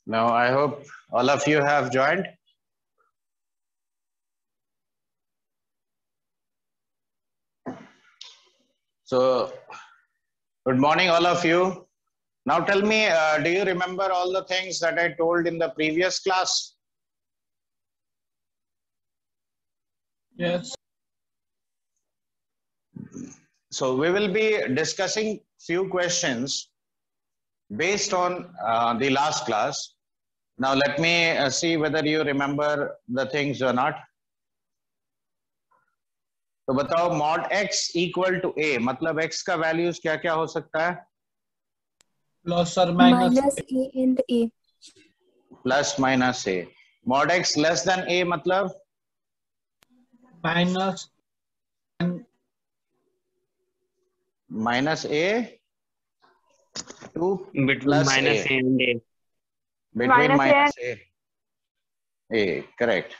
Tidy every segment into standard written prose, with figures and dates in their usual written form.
Now I hope all of you have joined. So, good morning, all of you. Now tell me, do you remember all the things that I told in the previous class? Yes. So we will be discussing few questions based on the last class. Now let me see whether you remember the things or not. तो बताओ mod x equal to a मतलब x का values क्या क्या हो सकता है? Plus or minus a and a. Plus minus a. Mod x less than a मतलब minus minus a to between plus minus a and a. Between minus a. Correct.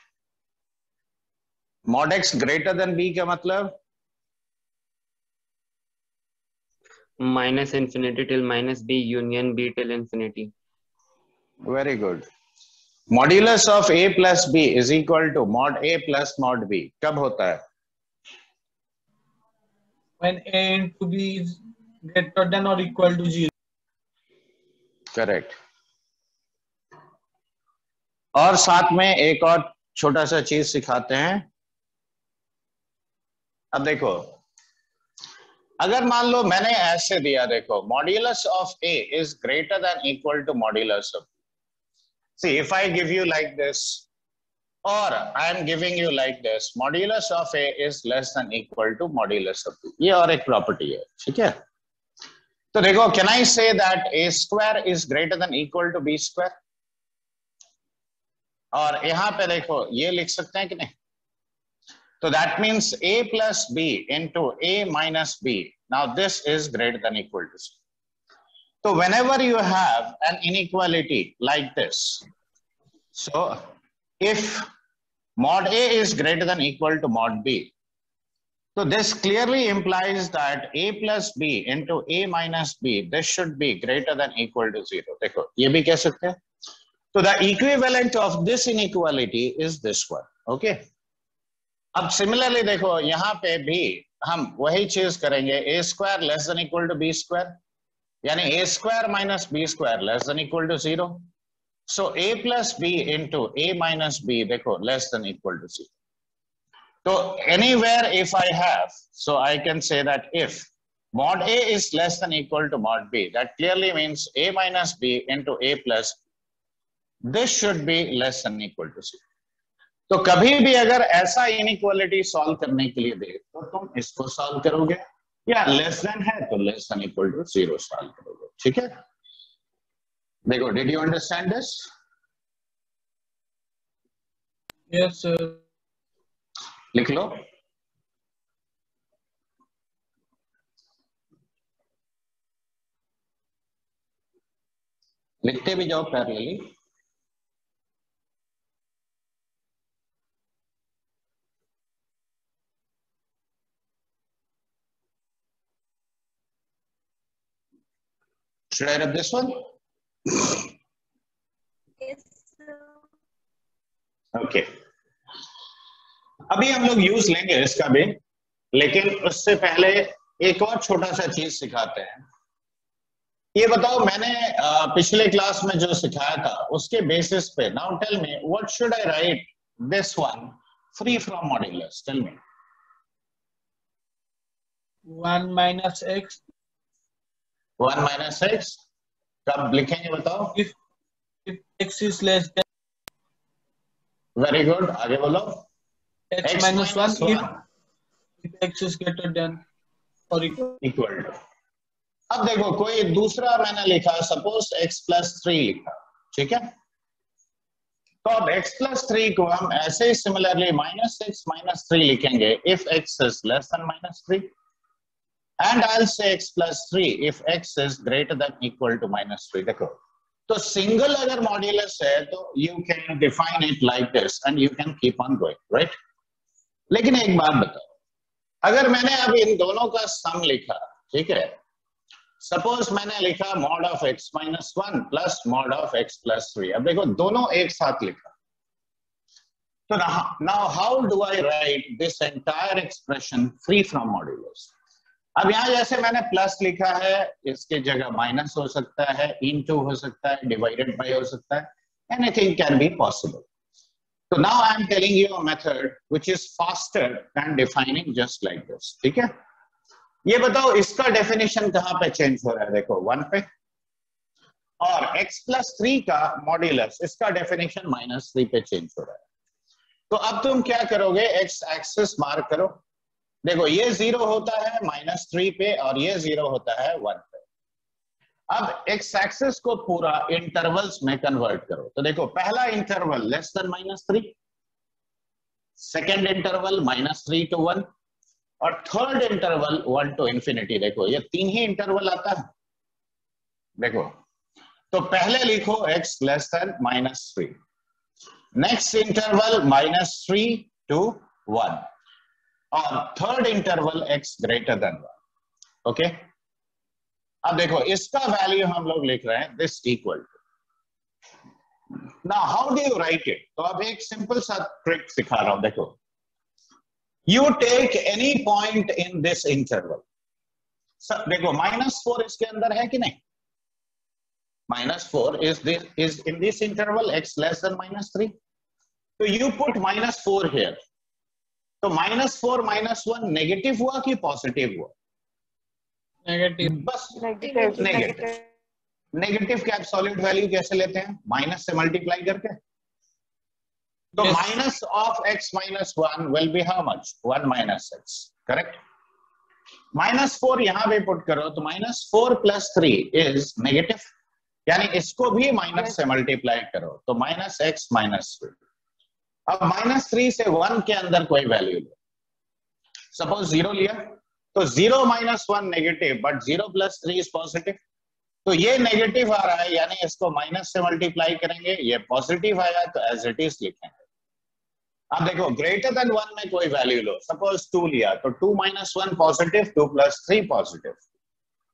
Mod x greater than b का मतलब minus infinity till minus b union b till infinity. Very good. Modulus of a plus b is equal to mod a plus mod b. कब होता है? when a into b is greater than or equal to 0. Correct. और साथ में एक और छोटा सा चीज सिखाते हैं. अब देखो, अगर मान लो मैंने ऐसे दिया, देखो modulus of a is greater than equal to modulus of b. See, if I give you like this or I am giving you like this, modulus of a is less than equal to modulus of b. ये और एक property है, ठीक है? तो देखो, can I say that a square is greater than equal to b square? और यहाँ पे देखो ये लिख सकते हैं कि नहीं? So that means a plus b into a minus b. Now this is greater than equal to c. So whenever you have an inequality like this, so if mod a is greater than equal to mod b, so this clearly implies that a plus b into a minus b, this should be greater than equal to 0. देखो, ये भी कह सकते हैं. So the equivalent of this inequality is this one. Okay. अब similarly देखो यहाँ पे भी हम वही चीज करेंगे, a square less than equal to b square, यानी a square minus b square less than equal to 0. So a plus b into a minus b देखो less than equal to 0. So anywhere if I have, so I can say that if mod a is less than equal to mod b, that clearly means a minus b into a plus, this should be less than equal to 0. तो कभी भी अगर ऐसा inequality solve करने के लिए दे तो तुम इसको सॉल्व करोगे, या लेस देन है तो less than equal to 0 solve करोगे, ठीक है? देखो, did you understand this? Yes, sir. लिख लो. लिखते भी जाओ parallelly. Should I rub this one? Yes, sir. Okay. अभी हम लोग यूज लेंगे इसका भी, लेकिन उससे पहले एक और छोटा सा चीज सिखाते हैं. ये बताओ, मैंने पिछले क्लास में जो सिखाया था उसके बेसिस पे, now tell me what should I write this one free from modulus. Tell me. 1 minus x 1 minus x कब लिखेंगे बताओ? if x is less than very good, आगे बोलो. x minus 1 if x is greater than or equal to. अब देखो, कोई दूसरा मैंने लिखा, सपोज x प्लस 3 लिखा, ठीक है? तो अब x प्लस 3 को हम ऐसे ही सिमिलरली माइनस 6 माइनस 3 लिखेंगे if x is less than minus 3, and I'll say x plus 3 if x is greater than equal to minus 3. देखो, तो सिंगल अगर मॉड्यूलस है तो you can define it like this and you can keep on going, right? लेकिन एक बात बताओ, अगर मैंने अब इन दोनों का सम लिखा, ठीक है? सपोज मैंने लिखा mod of x minus 1 plus mod of x plus 3। अब देखो दोनों एक साथ लिखा। तो now how do I write this entire expression free from modulus? अब यहां जैसे मैंने प्लस लिखा है, इसके जगह माइनस हो सकता है, इनटू हो सकता है, डिवाइडेड बाय हो सकता है, anything can be possible. So now I am telling you a method which is faster than defining just like this. ठीक है? ये बताओ इसका डेफिनेशन कहां पे चेंज हो रहा है? देखो 1 पे, और x प्लस 3 का मॉड्यूलस इसका डेफिनेशन -3 पे चेंज हो रहा है। तो अब तुम क्या करोगे? x एक्सिस मार्क करो। देखो ये 0 होता है -3 पे और ये 0 होता है 1 पे। अब x एक्सिस को पूरा इंटरवल्स में कन्वर्ट करो। तो देखो पहला interval less than -3, second interval -3 to 1 और थर्ड इंटरवल 1 to infinity। देखो ये 3 ही इंटरवल आता है। देखो तो पहले लिखो x less than -3, next interval -3 to 1 और third interval x greater than 1। Okay, अब देखो इसका वैल्यू हम लोग लिख रहे हैं this equal to. Now how do you write it? तो अब एक सिंपल सा ट्रिक सिखा रहा हूं। देखो you take any point in this interval. देखो -4 इसके अंदर है कि नहीं? -4 is in this interval x less than -3. तो you put -4 here. तो -4 -1 नेगेटिव हुआ कि पॉजिटिव हुआ? नेगेटिव। बस नेगेटिव। नेगेटिव का एब्सोल्यूट वैल्यू कैसे लेते हैं? माइनस से मल्टीप्लाई करके। तो minus of x minus 1 will be how much? 1 minus x, correct? -4 यहां पे पुट करो तो -4 plus 3 is नेगेटिव, यानी इसको भी माइनस से मल्टीप्लाई करो तो -x minus 3। अब -3 से 1 के अंदर कोई वैल्यू लो। सपोज 0 लिया तो 0 minus 1 negative, but 0 plus 3 is positive. तो ये नेगेटिव आ रहा है, यानी इसको माइनस से मल्टीप्लाई करेंगे। ये पॉजिटिव आया तो एज इट इज लिखेंगे। अब देखो ग्रेटर देन 1 में कोई वैल्यू लो। सपोज 2 लिया तो 2 minus 1 पॉजिटिव, 2 plus 3 पॉजिटिव।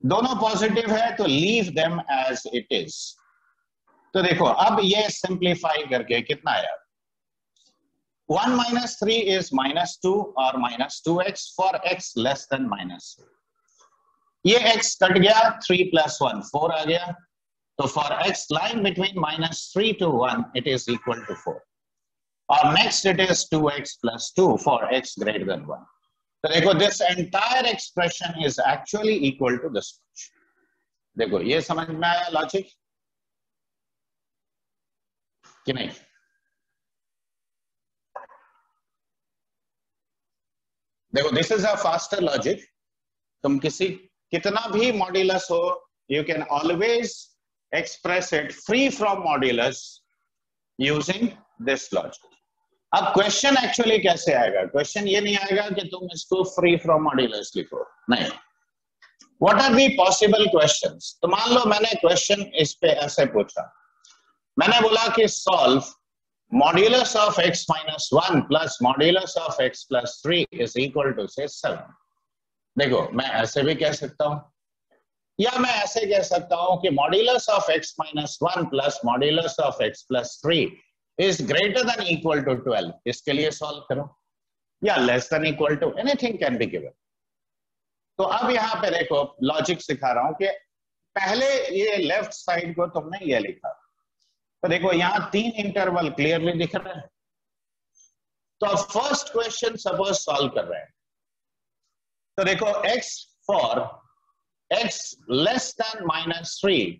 दोनों पॉजिटिव है तो leave them as it is. तो देखो अब ये सिंप्लीफाई करके कितना आया? 1 minus 3 is -2 और -2x for x less than -3। ये x कट गया, 3 plus 1 4 आ गया। तो for x lying between -3 to 1 it is equal to 4। और next it is 2x plus 2 for x greater than 1। तो देखो this entire expression is actually equal to this much। देखो ये समझ में आया लॉजिक कि नहीं? देखो this is a faster logic. तुम कितना भी मॉड्यूलस हो, you can always express it free from modulus using this logic. अब क्वेश्चन एक्चुअली कैसे आएगा? क्वेश्चन ये नहीं आएगा कि तुम इसको फ्री फ्रॉम मॉड्यूलस लिखो, नहीं। What are the possible questions? तो मान लो मैंने क्वेश्चन इस पे ऐसे पूछा, मैंने बोला कि solve modulus of x minus 1 plus modulus of x plus 3 is equal to say 7। देखो मैं ऐसे भी कह सकता हूं, या मैं ऐसे कह सकता हूं कि modulus of x minus 1 plus modulus of x plus 3 is greater than equal to 12। इसके लिए सॉल्व करो, या less than equal to, anything can be given। तो अब यहां पे देखो लॉजिक सिखा रहा हूं कि पहले ये लेफ्ट साइड को तुमने ये लिखा। तो देखो यहां 3 इंटरवल क्लियरली दिख रहे हैं। तो अब फर्स्ट क्वेश्चन सपोज सॉल्व कर रहे हैं। तो देखो x for x less than -3,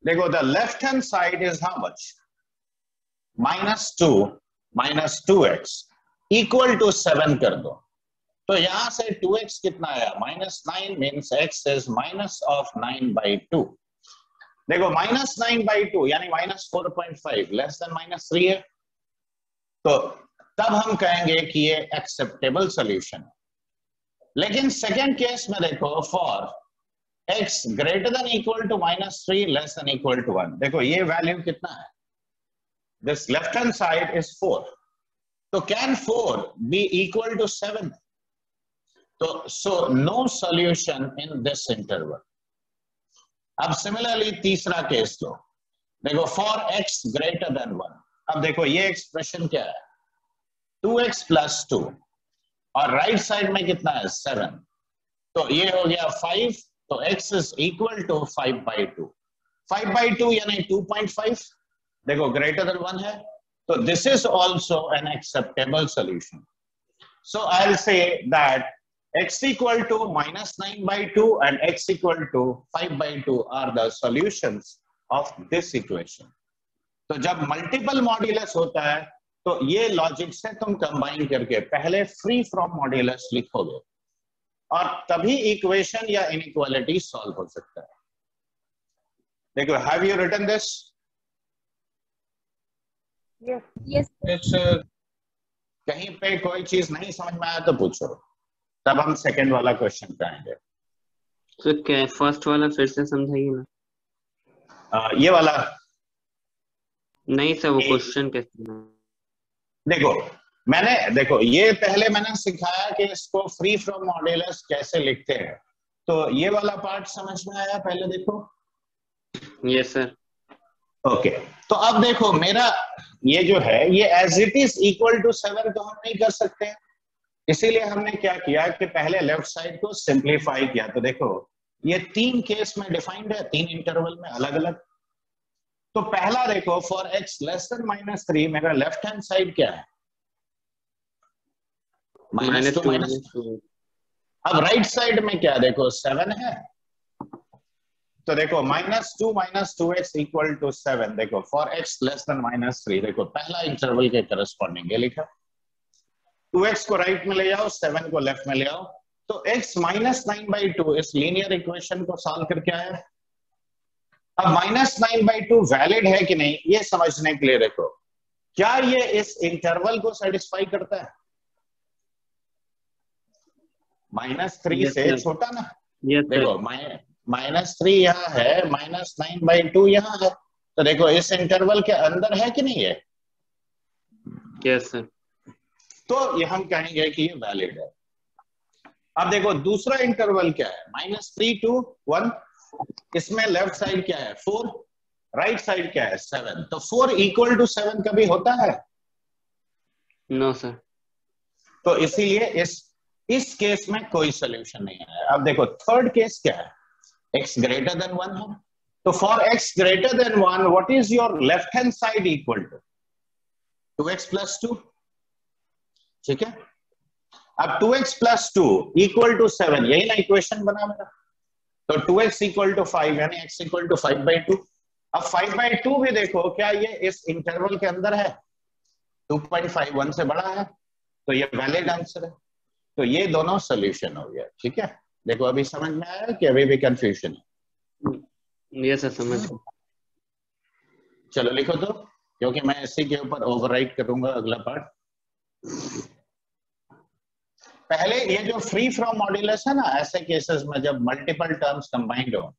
देखो the left hand side is how much? -2 minus 2x equal to 7 कर दो। तो यहां से 2x कितना आया? -9 means x is minus of 9/2। देखो -9/2 यानी -4.5 लेस देन -3 है। तो तब हम कहेंगे कि ये एक्सेप्टेबल सॉल्यूशन है। लेकिन सेकेंड केस में देखो for x greater than equal to -3 less than equal to 1, देखो ये वैल्यू कितना है? This left hand side is 4। तो कैन 4 बी इक्वल टू 7? तो so no solution in this interval. अब सिमिलरली तीसरा केस लो, देखो फॉर x ग्रेटर देन 1। अब देखो ये एक्सप्रेशन क्या है, 2x + 2 और राइट साइड में कितना है 7, तो ये हो गया 5, तो x इज इक्वल टू 5/2। 5/2 यानी 2.5, देखो ग्रेटर देन 1 है, तो this is also an acceptable solution. So I will say that x equal to -9/2 and x equal to 5/2 are the solutions of this equation। तो जब मल्टीपल मॉड्यूलस होता है तो ये लॉजिक से तुम कंबाइन करके पहले फ्री फ्रॉम मॉड्यूलस लिखोगे और तभी इक्वेशन या इनइक्वालिटी सॉल्व हो सकता है। देखो, have you written this? Yes. Yes, sir. कहीं पे कोई चीज नहीं समझ में आया तो पूछो, तब हम सेकंड वाला क्वेश्चन पे आएंगे। तो क्या फर्स्ट वाला फिर से समझाइए ना। ये वाला नहीं सर, वो क्वेश्चन कैसे? देखो ये पहले मैंने सिखाया कि इसको फ्री फ्रॉम मॉड्यूलस कैसे लिखते हैं, तो ये वाला पार्ट समझ में आया? पहले देखो। Yes sir. ओके, तो अब देखो मेरा ये जो है ये as it is equal to 7 तो हम नहीं कर सकते हैं, इसीलिए हमने क्या किया कि पहले लेफ्ट साइड को सिंप्लीफाई किया। तो देखो ये 3 केस में डिफाइंड है, 3 इंटरवल में अलग अलग। तो पहला देखो फॉर x < -3 मेरा लेफ्ट हैंड साइड क्या है, -2। अब राइट साइड में क्या देखो 7 है, तो देखो -2 - 2x = 7। देखो फॉर x < -3, देखो पहला इंटरवल के करस्पॉन्डिंग ये लिखा। 2x को राइट में ले जाओ, 7 को लेफ्ट में ले आओ, तो x -9/2 इस लीनियर इक्वेशन को सॉल्व करके आया। अब -9/2 वैलिड है कि नहीं ये समझने के लिए देखो क्या ये इस इंटरवल को सेटिस्फाई करता है, -3 Yes, से sir. छोटा ना। यस देखो -3 यहाँ है, -9/2 यहाँ है, तो देखो इस इंटरवल के अंदर है कि नहीं है, यस सर। तो ये हम कहेंगे कि ये वैलिड है। अब देखो दूसरा इंटरवल क्या है, -3 to 1, इसमें लेफ्ट साइड क्या है 4, राइट साइड क्या है 7, तो 4 = 7 कभी होता है? No sir. तो इसीलिए इस केस में कोई सोल्यूशन नहीं है। अब देखो थर्ड केस क्या है, x greater than 1 है, तो for x greater than 1 what is your left hand side equal to 2x + 2, ठीक है। अब 2x + 2 = 7, यही ना इक्वेशन बना मेरा, तो 2x = 5 यानी x = 5/2। अब 5/2 भी देखो क्या ये इस इंटरवल के अंदर है, 2.5 1 से बड़ा है, तो ये वैलिड आंसर है। तो ये दोनों सोल्यूशन हो गया, ठीक है। देखो अभी समझ में आया कि अभी भी कंफ्यूजन है? यस सर, समझ। चलो लिखो तो, क्योंकि मैं इसी के ऊपर ओवरराइट करूंगा अगला पार्ट। पहले ये जो फ्री फ्रॉम मॉड्यूलस है ना, ऐसे केसेस में जब मल्टीपल टर्म्स कंबाइंड हो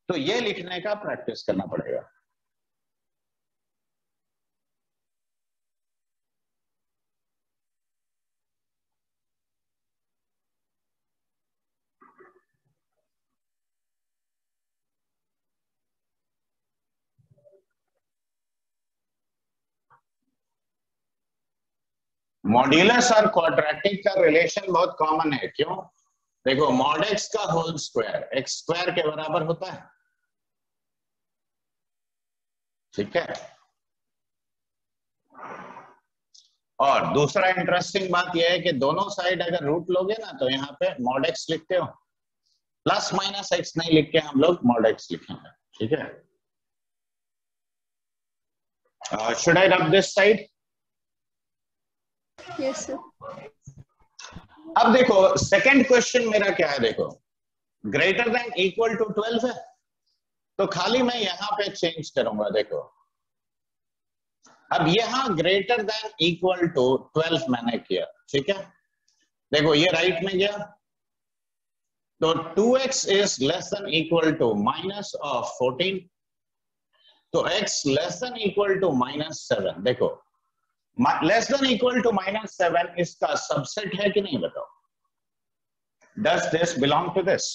तो ये लिखने का प्रैक्टिस करना पड़ेगा। मॉड्यूलस और क्वाड्रेटिक का रिलेशन बहुत कॉमन है, क्यों? देखो mod x का होल स्क्वायर x² के बराबर होता है, ठीक है। और दूसरा इंटरेस्टिंग बात यह है कि दोनों साइड अगर रूट लोगे ना तो यहाँ पे mod x लिखते हो, ±x नहीं लिख के हम लोग mod x लिखेंगे, ठीक है। Should I rub this side? Yes, sir. अब देखो सेकंड क्वेश्चन मेरा क्या है, देखो ग्रेटर देन इक्वल टू 12 है, तो खाली मैं यहां पे चेंज करूंगा। देखो अब यहां ग्रेटर देन इक्वल टू 12 मैंने किया, ठीक है। देखो ये राइट में गया, तो 2x is less than equal to -14, तो x less than equal to -7। देखो लेस देन इक्वल टू -7 इसका सबसेट है कि नहीं बताओ? Does this belong to this?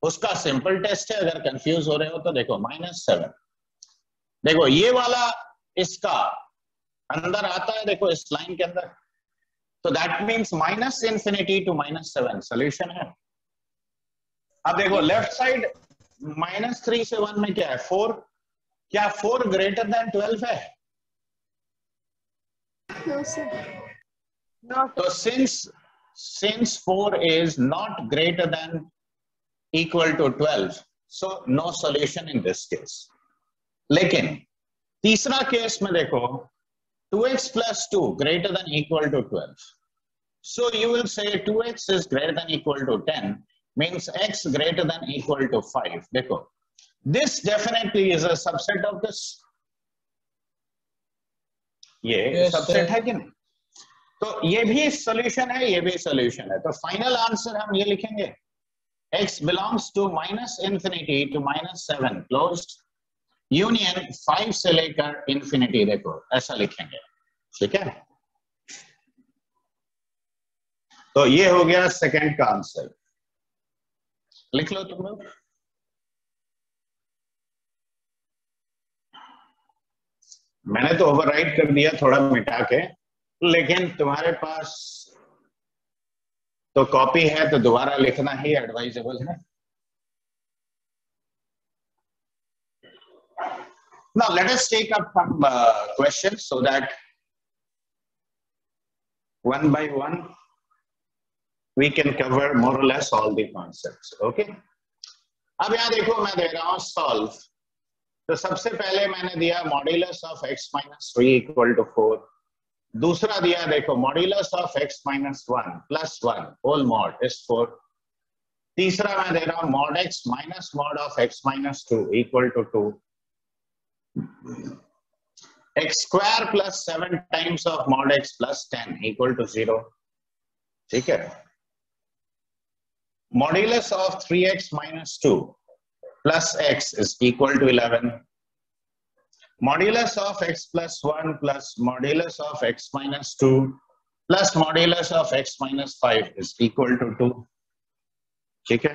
उसका सिंपल टेस्ट है, अगर कंफ्यूज हो रहे हो तो देखो -7। देखो ये वाला इसका अंदर आता है, देखो इस लाइन के अंदर, तो दैट मींस -∞ to -7 सॉल्यूशन है। अब देखो लेफ्ट साइड -3 से 1 में क्या है, 4। क्या 4 ग्रेटर देन 12 है? No, sir. तो since 4 is not greater than equal to 12, so no solution in this case. लेकिन तीसरा केस में देखो 2x plus 2 greater than equal to 12. So you will say 2x is greater than equal to 10, means x greater than equal to 5. देखो, this definitely is a subset of this. ये subset है कि नहीं? तो ये भी सॉल्यूशन है, ये भी सॉल्यूशन है। तो फाइनल आंसर हम ये लिखेंगे, x belongs to -∞ to -7 closed union 5 से लेकर इंफिनिटी, देखो ऐसा लिखेंगे, ठीक है। तो ये हो गया सेकंड का आंसर, लिख लो तुम लोग। मैंने तो ओवरराइट कर दिया थोड़ा मिटा के, लेकिन तुम्हारे पास तो कॉपी है तो दोबारा लिखना ही एडवाइजेबल है। Now let us take up some questions so that one by one we can cover more or less all the concepts. Okay? अब यहाँ देखो मैं दे रहा हूँ सॉल्व। तो सबसे पहले मैंने दिया मॉड्यूलस ऑफ x - 3 = 4। दूसरा दिया देखो modulus of x - 1 + 1 whole mod is 4। तीसरा मैं दे रहा हूँ mod x minus mod of x - 2 = 2। x² + 7 times of mod x + 10 = 0। ठीक है। Modulus of 3x - 2 plus x is equal to 11. Modulus of x plus 1 plus modulus of x minus 2 plus modulus of x minus 5 is equal to 2. ठीक है।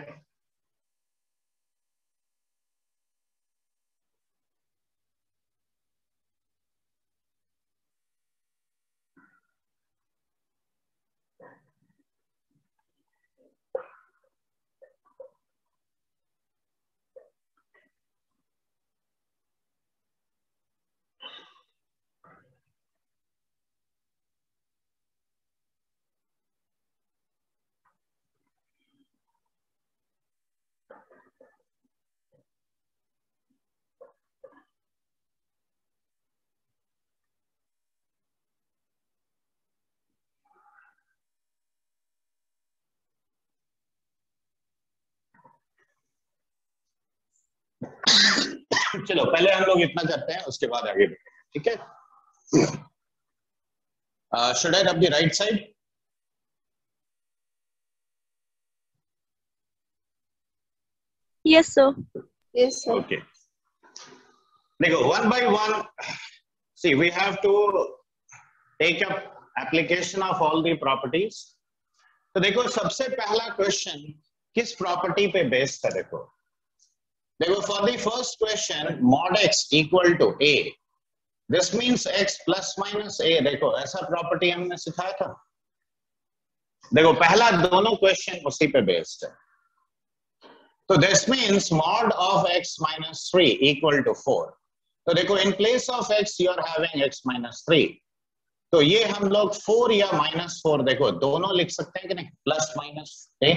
चलो पहले हम लोग इतना करते हैं, उसके बाद आगे बढ़ते हैं, ठीक है। Should I rub the right side? Yes, sir. Yes, sir. Okay. देखो one by one, see we have to take up application of all the properties. तो देखो सबसे पहला क्वेश्चन किस प्रॉपर्टी पे बेस्ड है, देखो for the first question mod x equal to a, this means x plus minus a, देखो ऐसा प्रॉपर्टी हमने सिखाया था। देखो पहला दोनों क्वेश्चन उसी पे बेस्ड है। तो this means mod of x minus 3 equal to 4. तो देखो in place of x you are having x minus 3, तो ये हम लोग 4 या -4 देखो दोनों लिख सकते हैं कि नहीं, प्लस माइनस a।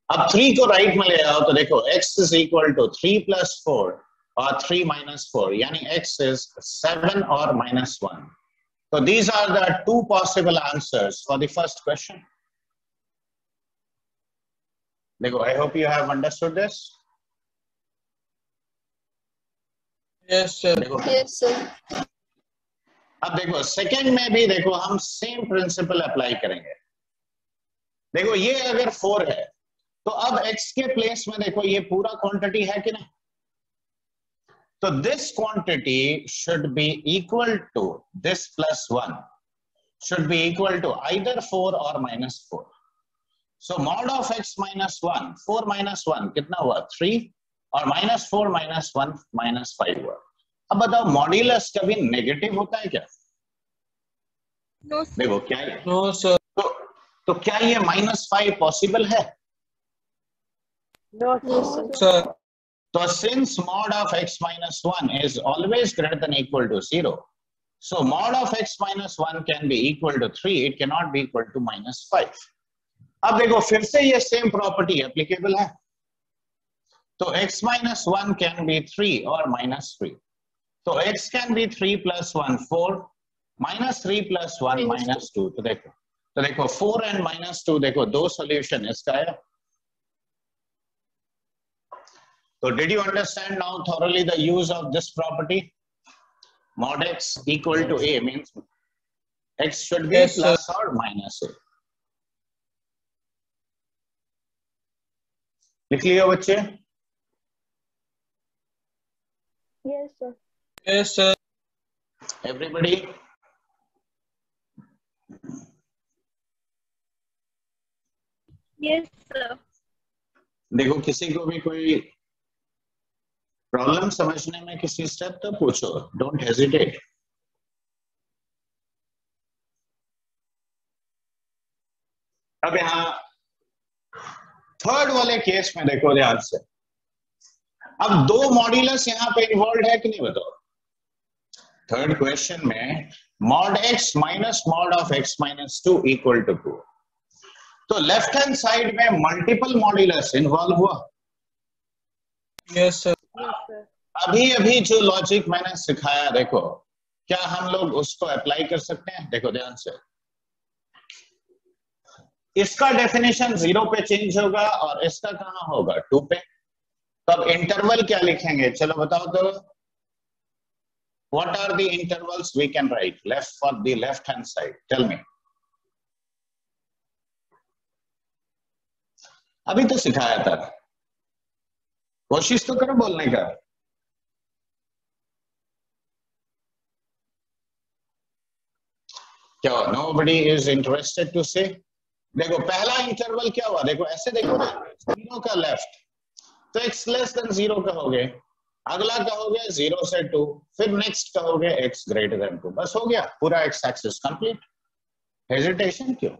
अब 3 को राइट में ले आओ तो देखो x is equal to 3 plus 4 और 3 minus 4, यानी x is 7 or -1. So these are the two possible answers for the first question. देखो I hope you have understood this. Yes, sir. Yes, sir. अब देखो सेकंड में भी देखो हम same principle apply करेंगे। देखो ये अगर 4 है तो अब x के प्लेस में देखो ये पूरा क्वांटिटी है कि नहीं, तो this quantity should be equal to this plus 1 should be equal to either 4 or -4. So mod of x minus 1, 4 minus 1 कितना हुआ 3 और minus 4 minus 1 minus 5 हुआ. अब बताओ मॉड्यूलस कभी नेगेटिव होता है क्या? No, sir. देखो क्या है? No, sir. तो क्या ये -5 पॉसिबल है? No, sir. Sir. So since mod of x minus 1 is always greater than equal to 0, so mod of x minus 1 can be equal to 3, it cannot be equal to -5. अब देखो फिर से ये same property applicable है. तो x minus 1 can be 3 or -3. तो x can be 3 plus 1 4, minus 3 plus 1 minus 2. तो देखो 4 and -2 देखो दो सॉल्यूशन इसका है. So did you understand now thoroughly the use of this property? Mod x equal to a means x should be Yes, plus or minus a. लिख लिया बच्चे? Yes, sir. Yes, sir. Everybody? Yes, sir. देखो किसी को भी कोई problem समझने में किसी स्टेप तो पूछो. Don't hesitate. अब यहाँ थर्ड वाले केस में देखो ध्यान से. अब दो मॉड्यूलस यहाँ पे इन्वॉल्व है कि नहीं बताओ. थर्ड क्वेश्चन में mod x minus mod of x minus 2 equal to 2. तो लेफ्ट हैंड साइड में मल्टीपल मॉड्यूलस इन्वॉल्व हुआ. Yes, sir. Yes, sir. अभी जो लॉजिक मैंने सिखाया देखो क्या हम लोग उसको अप्लाई कर सकते हैं. देखो ध्यान से. इसका डेफिनेशन 0 पे चेंज होगा और इसका कहां होगा 2 पे. तो अब इंटरवल क्या लिखेंगे चलो बताओ तो. What are the intervals we can write left for the left hand side? Tell me. अभी तो सिखाया था. कोशिश तो करो बोलने का. क्या nobody is interested to say? देखो पहला इंटरवल क्या हुआ देखो ऐसे देखो ना 0 का लेफ्ट तो x लेस देन 0 कहोगे. अगला कहोगे 0 से 2 फिर नेक्स्ट कहोगे x ग्रेटर देन 2. बस हो गया पूरा x एक्सिस कंप्लीट. हेजिटेशन क्यों?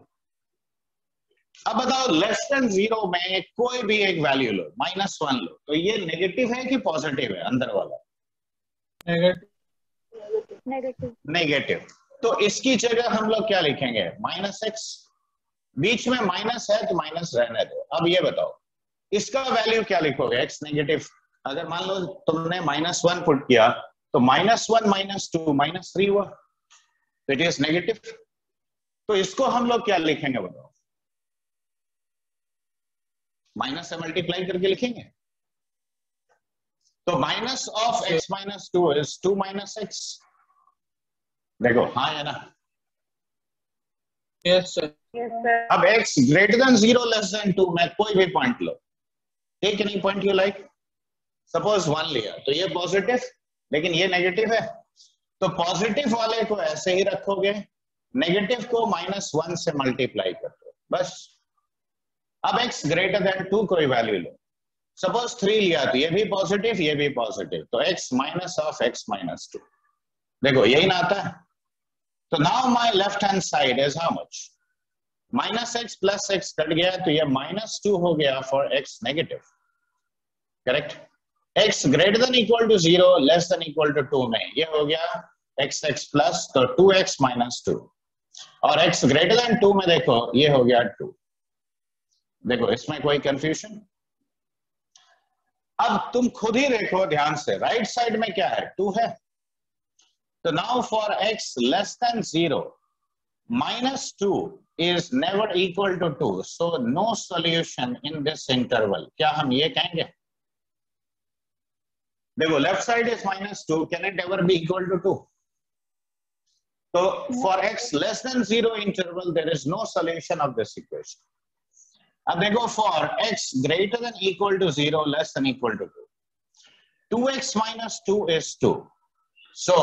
अब बताओ लेस देन 0 में कोई भी एक वैल्यू लो -1 लो तो ये नेगेटिव है कि पॉजिटिव है अंदर वाला. Negative. Negative. नेगेटिव. तो इसकी जगह हम लोग क्या लिखेंगे -x. बीच में माइनस है तो माइनस रहने दो. अब ये बताओ इसका वैल्यू क्या लिखोगे x नेगेटिव. अगर मान लो तुमने -1 पुट किया तो -1 -2 -3 हुआ तो इट इज नेगेटिव. तो इसको हम लोग क्या लिखेंगे बताओ. माइनस से मल्टीप्लाई करके लिखेंगे. तो minus of x minus 2 is 2 minus x. देखो हाँ है ना. Yes, sir. Yes, sir. अब x greater than 0 less than 2 में कोई भी पॉइंट लो. Take any point you like. Suppose 1 लिया तो ये पॉजिटिव लेकिन ये नेगेटिव है. तो पॉजिटिव वाले को ऐसे ही रखोगे नेगेटिव को -1 से मल्टीप्लाई कर दो बस. अब x ग्रेटर देन 2 कोई वैल्यू लो. सपोज 3 लिया तो ये भी पॉजिटिव ये भी पॉजिटिव तो x minus of x minus 2. देखो यही ना आता है. तो now my left hand side is how much -x plus x cut गया तो ये -2 हो गया for x negative. Correct. x greater than equal to 0 less than equal to 2 में ये हो गया x प्लस तो 2x minus 2 और x ग्रेटर देन 2 में देखो ये हो गया 2. देखो इसमें कोई कंफ्यूजन. अब तुम खुद ही देखो ध्यान से राइट साइड में क्या है 2 है. तो now for x less than 0 -2 is never equal to 2 so no solution in this interval. क्या हम ये कहेंगे. देखो left side is -2 can it ever be equal to 2. तो for x less than 0 interval there is no solution of this equation. अब देखो for x greater than equal to 0 less than equal to 2 2x minus 2 is 2 so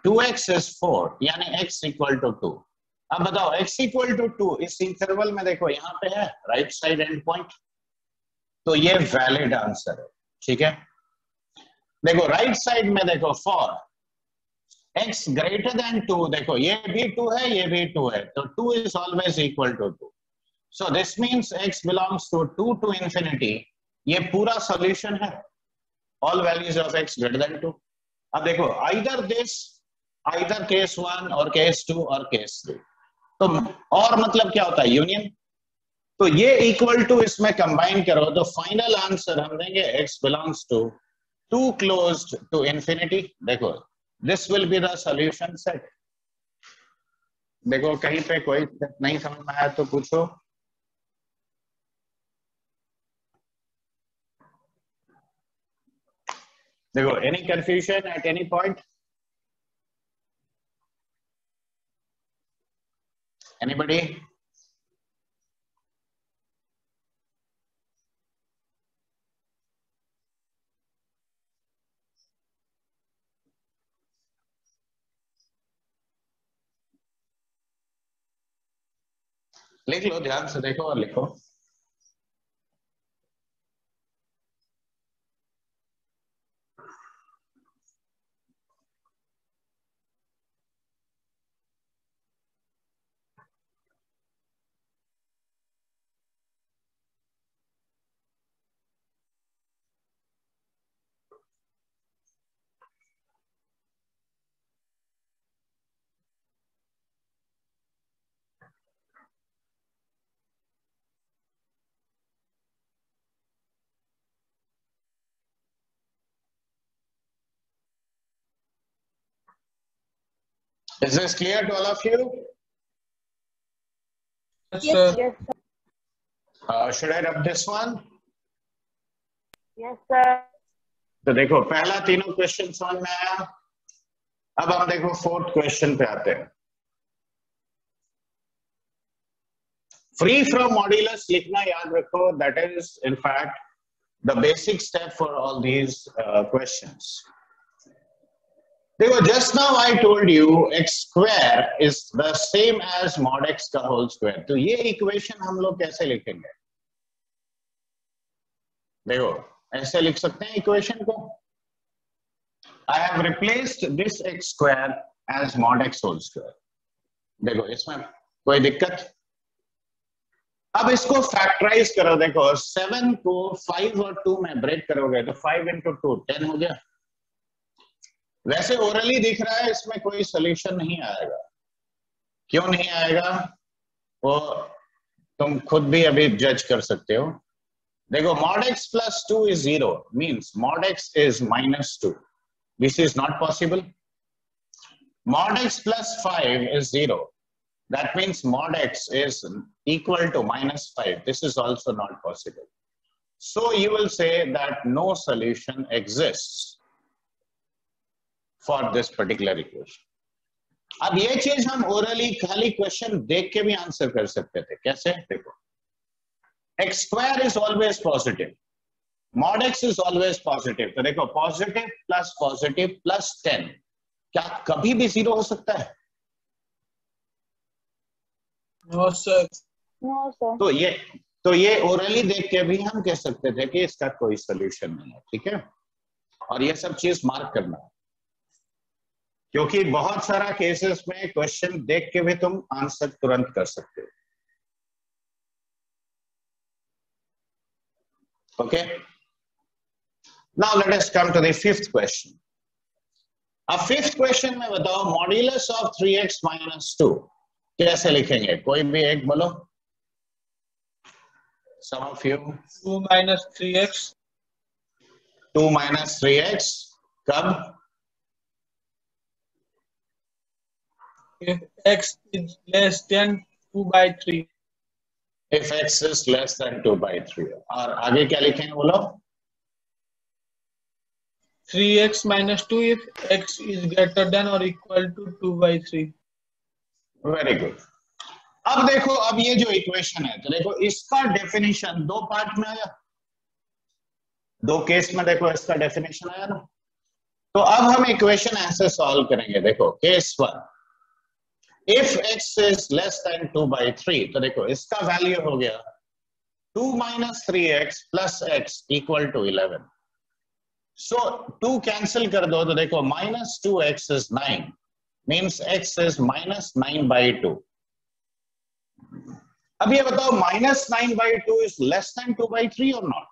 2x is 4 यानी x equal to 2. अब बताओ x equal to 2 इस interval में देखो यहाँ पे है राइट साइड एंड पॉइंट, तो ये वैलिड आंसर है। ठीक है, देखो राइट साइड में देखो फॉर x ग्रेटर देन 2, देखो ये भी 2 है ये भी 2 है, तो 2 is always equal to 2, so this means x belongs to 2 to infinity. ये पूरा सॉल्यूशन है, all values of x greater than 2। अब देखो आइदर दिस, आइदर केस 1 और केस 2 और केस 3, तो और मतलब क्या होता है यूनियन, तो ये इक्वल टू इसमें कंबाइन करो तो फाइनल आंसर हम देंगे x belongs to 2 closed to infinity. देखो this will be the solution set. देखो कहीं पे कोई नहीं समझ में आया तो पूछो। देखो any confusion at any point, anybody? लिख लो, ध्यान से देखो और लिखो। Is this clear to all of you? Yes, Yes, sir. yes, sir. Should I rub this one? Yes, sir. तो देखो पहला तीनों क्वेश्चन समझ में आया। अब हम देखो फोर्थ क्वेश्चन पे आते हैं। फ्री फ्रॉम मॉड्यूलस लिखना याद रखो, that is in fact the basic step for all these questions. देखो just now I told you x square is the same as mod x का होल स्क्वायर, तो ये इक्वेशन हम लोग कैसे लिखेंगे? देखो ऐसे लिख सकते हैं इक्वेशन को, I have replaced this x square as mod x whole square. देखो इसमें कोई दिक्कत? अब इसको फैक्टराइज करो, देखो 7 को 5 और 2 में ब्रेक करोगे तो 5 into 2 10 हो गया। वैसे ओरली दिख रहा है इसमें कोई सोल्यूशन नहीं आएगा, क्यों नहीं आएगा वो तुम खुद भी अभी जज कर सकते हो। देखो mod x plus 2 is 0 means mod x is -2, this is not possible. Mod x plus 5 is 0, that means mod x is equal to -5, this is also not possible. So you will say that no solution exists for this particular equation. अब ये चीज हम orally खाली question देख के भी answer कर सकते थे। कैसे? देखो x square is always positive, mod x is always positive, तो देखो पॉजिटिव प्लस 10 क्या कभी भी 0 हो सकता है? No, sir. No, sir. तो ये ओरली देख के भी हम कह सकते थे कि इसका कोई सोल्यूशन नहीं है। ठीक है, और ये सब चीज मार्क करना है, क्योंकि बहुत सारा केसेस में क्वेश्चन देख के भी तुम आंसर तुरंत कर सकते हो। Okay, now let us come to the fifth question. अब फिफ्थ क्वेश्चन में बताओ मॉड्यूलस ऑफ 3x - 2 कैसे लिखेंगे? कोई भी एक बोलो, सम of you. 2 minus 3x. 2 - 3x कब? If x is less than 2/3. If x is less than 2/3। और आगे क्या लिखेंगे बोलो? 3x minus 2 if x is greater than or equal to 2/3. Very good. अब देखो, अब ये जो इक्वेशन है तो देखो इसका डेफिनेशन दो पार्ट में आया, दो केस में देखो इसका डेफिनेशन आया ना। तो अब हम इक्वेशन ऐसे सॉल्व करेंगे। देखो case 1, if x is less then 2/3, तो देखो इसका वैल्यू हो गया 2 minus 3x plus x equal to 11. So 2 cancel कर दो, तो देखो minus 2x is 9, means x is minus 9/2. अब ये बताओ minus 9/2 is less than 2/3 or not?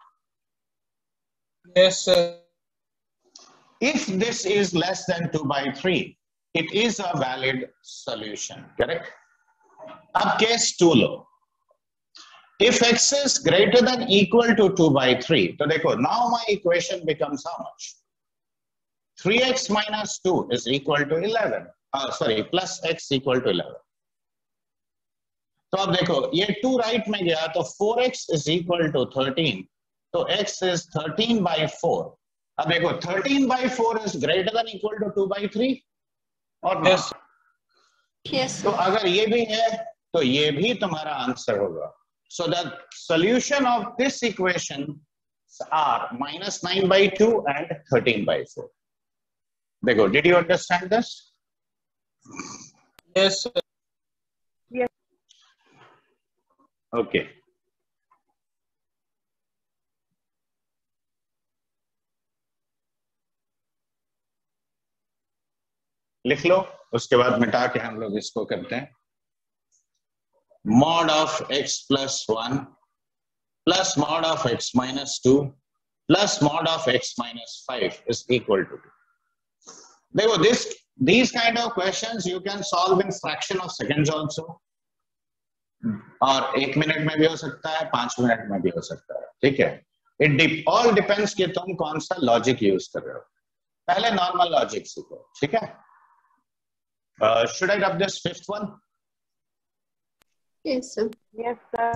Yes, sir. If this is less than 2/3, it is a valid solution, correct? अब case 2 low. If x is greater than equal to 2/3, तो देखो now my equation becomes how much? 3x minus 2 is equal to 11. Plus x equal to 11. तो अब देखो ये 2 right में गया, तो 4x is equal to 13. तो x is 13/4. अब देखो 13/4 is greater than equal to 2/3 और not? Yes. Yes. तो अगर ये भी है तो ये भी तुम्हारा आंसर होगा. So the solution of this equation are minus 9/2 and 13/4. देखो, did you understand this? Yes, sir. Okay. लिख लो, उसके बाद मिटा के हम लोग इसको करते हैं. Mod of x plus 1 plus mod of x minus 2 plus mod of x minus 5 is equal to 2. देखो, these kind of questions you can solve in fraction of seconds also. और 1 मिनट में भी हो सकता है, 5 मिनट में भी हो सकता है, ठीक है. It all depends कि तुम कौन सा लॉजिक यूज कर रहे हो. पहले नॉर्मल लॉजिक सीखो, ठीक है. Should I rub this fifth one? Yes, sir. Yes, sir.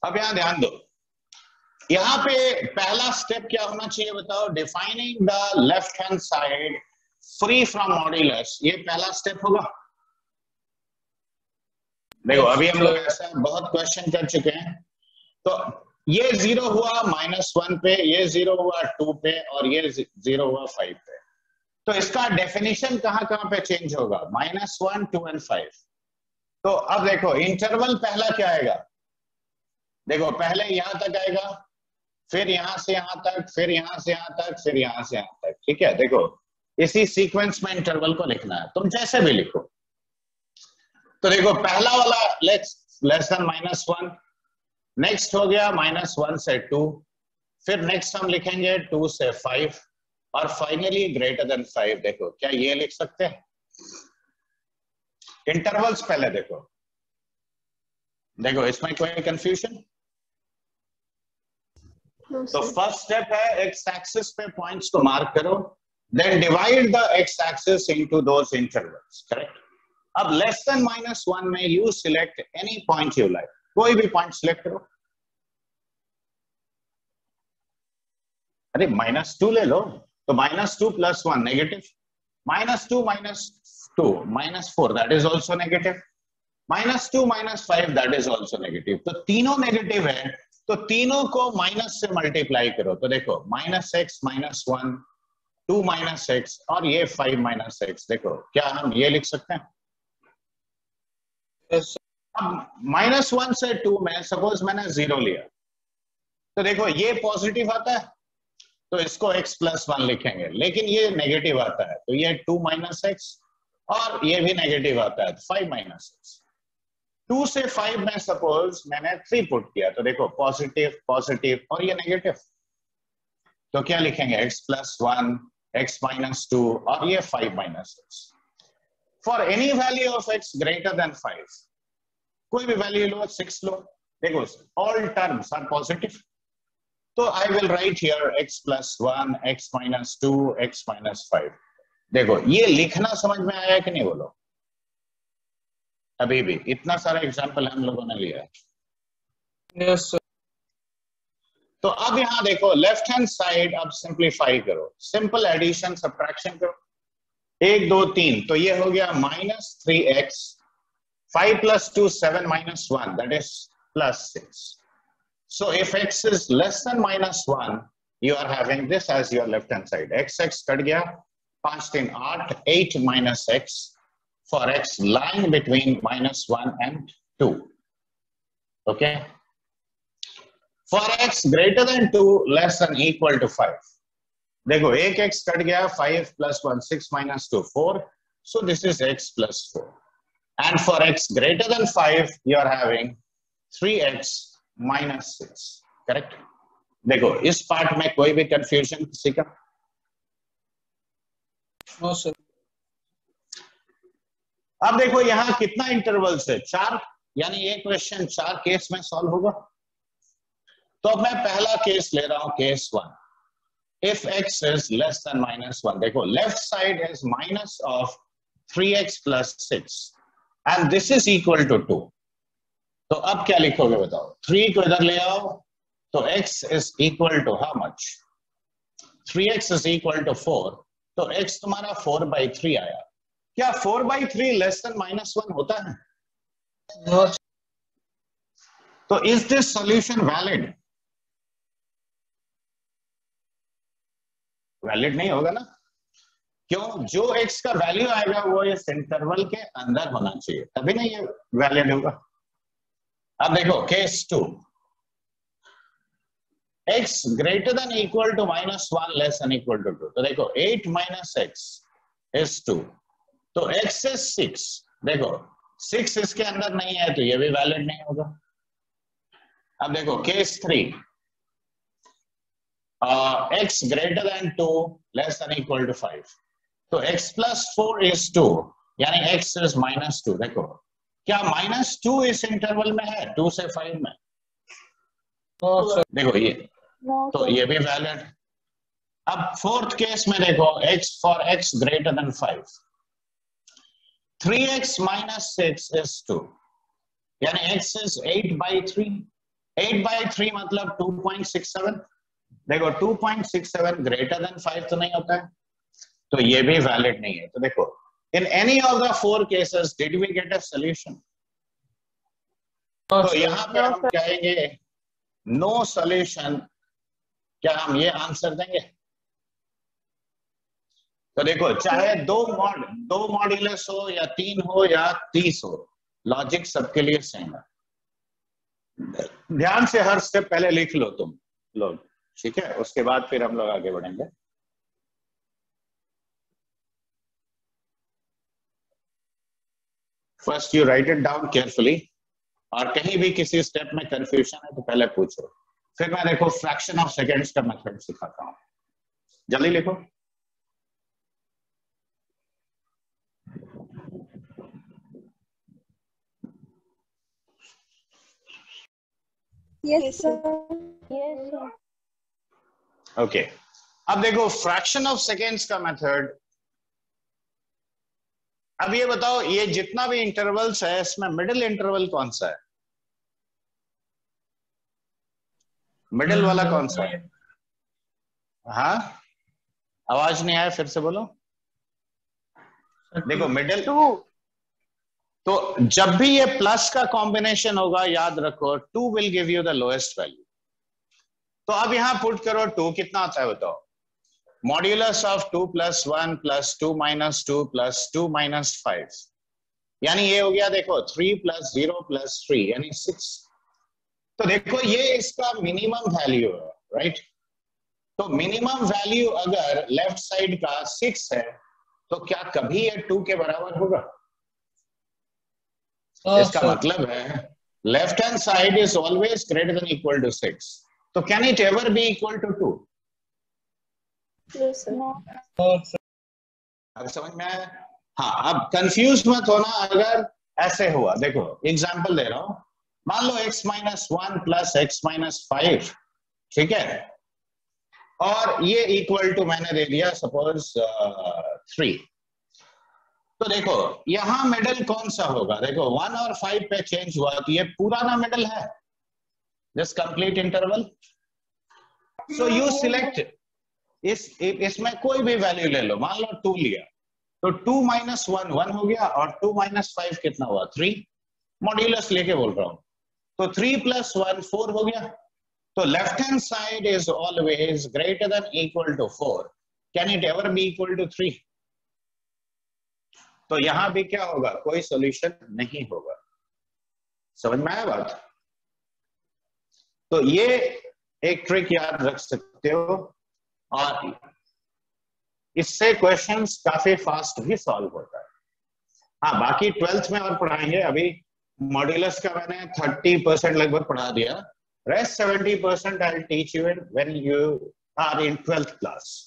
अब यहां ध्यान दो, यहां पे पहला स्टेप क्या होना चाहिए बताओ? Defining the left hand side free from modulus. ये पहला स्टेप होगा. देखो, अभी हम लोग ऐसा बहुत क्वेश्चन कर चुके हैं. तो ये 0 हुआ -1 पे, ये 0 हुआ 2 पे, और ये 0 हुआ 5 पे. तो इसका डेफिनेशन कहां पे चेंज होगा? -1, 2 and 5. तो अब देखो इंटरवल पहला क्या आएगा? देखो पहले यहां तक आएगा, फिर यहां से यहां तक, फिर यहां से यहां तक, फिर यहां से यहां तक, ठीक है. देखो इसी सीक्वेंस में इंटरवल को लिखना है, तुम जैसे भी लिखो. तो देखो पहला वाला लेस देन -1, नेक्स्ट हो गया -1 से 2, फिर नेक्स्ट हम लिखेंगे 2 से 5, और फाइनली ग्रेटर देन 5. देखो क्या ये लिख सकते हैं? इंटरवल्स पहले देखो. देखो इसमें कोई कंफ्यूजन? No, तो sir. फर्स्ट स्टेप है एक्स एक्सिस पे पॉइंट्स को मार्क करो, then divide the x axis into those intervals, correct. अब लेस देन -1 में you select any point you like, कोई भी पॉइंट सिलेक्ट करो. अरे -2 ले लो, तो -2 + 1 negative, -2 - 2 -4 that is also negative, -2 - 5 that is also negative. तो तीनों नेगेटिव है, तो तीनों को माइनस से मल्टीप्लाई करो. तो देखो -x -1, 2 - x, और ये 5 - x. देखो क्या हम ये लिख सकते हैं? Yes, sir. अब -1 से 2 में सपोज मैंने 0 लिया, तो देखो ये पॉजिटिव आता है, तो इसको x + 1 लिखेंगे. लेकिन ये नेगेटिव आता है, तो ये 2 - x, और ये भी नेगेटिव आता है, 5 - x. 2 से 5 में सपोज मैंने 3 पुट किया, तो देखो पॉजिटिव पॉजिटिव और ये नेगेटिव. तो क्या लिखेंगे? x + 1, x - 2, और ये 5 - x. For any value of x greater then 5, कोई भी वैल्यू लो, 6 लो, देखो ऑल टर्म्स आर पॉजिटिव. तो I will write here x + 1, x - 2, x - 5. देखो ये लिखना समझ में आया कि नहीं बोलो? अभी भी इतना सारा एग्जाम्पल हम लोगों ने लिया है. Yes, sir. तो अब यहां देखो लेफ्ट हैंड साइड अब सिंप्लीफाई करो, सिंपल एडिशन सब्ट्रैक्शन करो. 1 2 3, तो ये हो गया -3x, 5 + 2 7 - 1 that is plus 6. So if x is less than minus 1, you are having this as your left hand side. X cut gaya, 5 3 8, 8 minus x for x lying between minus 1 and 2. Okay. For x greater than 2, less than equal to 5. देखो एक x cut गया, 5 plus 1 6 minus 2 4, so this is x plus 4. And for x greater than 5, you are having 3x minus 6. Correct? देखो इस part में कोई भी confusion किसी का? No sir. अब देखो यहाँ कितना इंटरवल्स है? 4, यानी ये क्वेश्चन 4 केस में सॉल्व होगा। तो अब मैं पहला केस ले रहा हूं, case 1. If x is less than minus 1, देखो left side is minus of 3x plus 6 and this is equal to 2. तो अब क्या लिखोगे बताओ? 3 को इधर ले आओ तो x is equal to how much? 3x is equal to 4, तो x तुम्हारा 4/3 आया। क्या 4/3 less than minus 1 होता है? नो। तो is this solution valid? Valid नहीं होगा ना, क्यों? जो x का वैल्यू आएगा वो इस इंटरवल के अंदर होना चाहिए, तभी नहीं ये वैलिड होगा। अब देखो case 2, x greater than equal to minus 1 less than equal to 2। तो देखो 8 minus x is 2, तो x is 6। देखो 6 इसके अंदर नहीं है तो ये भी वैलिड नहीं होगा। अब देखो case 3, x greater than 2 less than equal to 5, तो x plus 4 is 2, यानी x is minus 2। देखो क्या minus 2 इस इंटरवल में है 2 से 5 में? देखो ये तो ये भी वैलिड। अब फोर्थ केस में देखो x for x greater than 5, 3x minus 6 is 2, यानी x is 8/3। 8/3 मतलब 2.67। देखो 2.67 ग्रेटर देन 5 तो नहीं होता है, तो ये भी वैलिड नहीं है। तो देखो in any of the 4 cases did we get a solution? तो यहाँ पे हम कहेंगे नो सॉल्यूशन। क्या हम ये आंसर देंगे? तो देखो चाहे दो मॉड्यूलस हो या 3 हो या 30 हो, लॉजिक सबके लिए सेम है। ध्यान से हर स्टेप पहले लिख लो तुम लोग, ठीक है? उसके बाद फिर हम लोग आगे बढ़ेंगे। First you write it down carefully, और कहीं भी किसी स्टेप में कंफ्यूजन है तो पहले पूछो, फिर मैं देखो फ्रैक्शन ऑफ सेकेंड्स का मेथड सिखाता हूं। जल्दी लिखो। Yes, sir. Yes, sir. Okay अब देखो फ्रैक्शन ऑफ सेकेंड्स का मेथड। अब ये बताओ, ये जितना भी इंटरवल्स है इसमें मिडिल इंटरवल कौन सा है? मिडिल वाला कौन सा है? हाँ, आवाज नहीं आया, फिर से बोलो। देखो मिडिल 2, तो जब भी ये प्लस का कॉम्बिनेशन होगा याद रखो 2 will give you the lowest value. तो अब यहां पुट करो 2 कितना आता है बताओ? Modulus of 2 plus 1 plus 2 minus 2 plus 2 minus 5, यानी ये हो गया देखो 3 plus 0 plus 3 यानी 6। तो देखो ये इसका मिनिमम वैल्यू है, राइट? तो मिनिमम वैल्यू अगर लेफ्ट साइड का 6 है तो क्या कभी ये 2 के बराबर होगा? इसका मतलब है left hand side is always greater than equal to 6, तो can it ever be equal to 2? अब समझ में आया? हाँ, अब कंफ्यूज मत होना अगर ऐसे हुआ। देखो एग्जांपल दे रहा हूं, मान लो x minus 1 plus x minus 5, ठीक है, और ये इक्वल टू मैंने दे दिया सपोज 3। तो देखो यहां मिडल कौन सा होगा? देखो 1 और 5 पे चेंज हुआ तो ये पुराना मिडल है, this complete interval. So you select इसमें कोई भी वैल्यू ले लो, मान लो 2 लिया तो 2 minus 1 1 हो गया और 2 minus 5 कितना हुआ? 3। मॉड्यूलस लेके बोल रहा हूं, तो 3 + 1 4 हो गया। तो left hand side is always greater than equal to 4। Can it ever be equal to 3? तो यहां भी क्या होगा, कोई सॉल्यूशन नहीं होगा। समझ में आया बात? तो ये एक ट्रिक याद रख सकते हो और इससे क्वेश्चंस काफी फास्ट भी सॉल्व होता है। हाँ, बाकी 12th में और पढ़ाएंगे। अभी मॉड्यूलस का मैंने 30% लगभग पढ़ा दिया। Rest 70% I will teach you when you are in 12th class.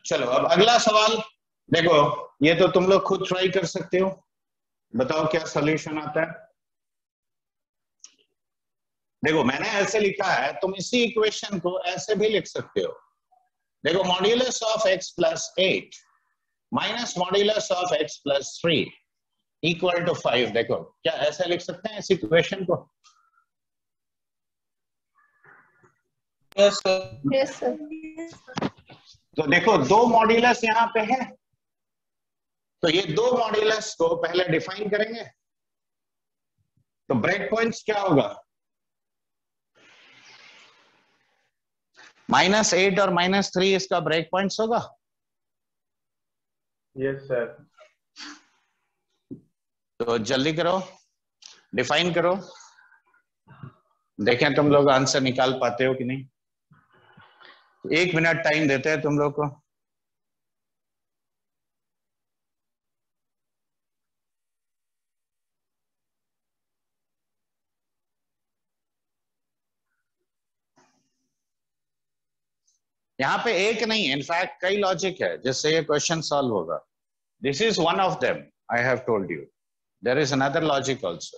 चलो अब अगला सवाल देखो, ये तो तुम लोग खुद ट्राई कर सकते हो। बताओ क्या सॉल्यूशन आता है। देखो मैंने ऐसे लिखा है, तुम इसी इक्वेशन को ऐसे भी लिख सकते हो। देखो modulus of x + 8 minus modulus of x + 3 equal to 5। देखो क्या ऐसे लिख सकते हैं इस इक्वेशन को? Yes, sir. Yes, sir. तो देखो दो मॉड्यूलस यहां पे है, तो ये दो मॉड्यूलस को पहले डिफाइन करेंगे। तो ब्रेक पॉइंट्स क्या होगा? -8 और -3 इसका ब्रेक पॉइंट्स होगा। Yes sir. तो जल्दी करो, डिफाइन करो, देखें तुम लोग आंसर निकाल पाते हो कि नहीं। 1 मिनट टाइम देते हैं तुम लोग को। यहाँ पे एक नहीं है, इनफैक्ट कई लॉजिक है जिससे ये क्वेश्चन सॉल्व होगा। This is one of them, I have told you. There is another logic also.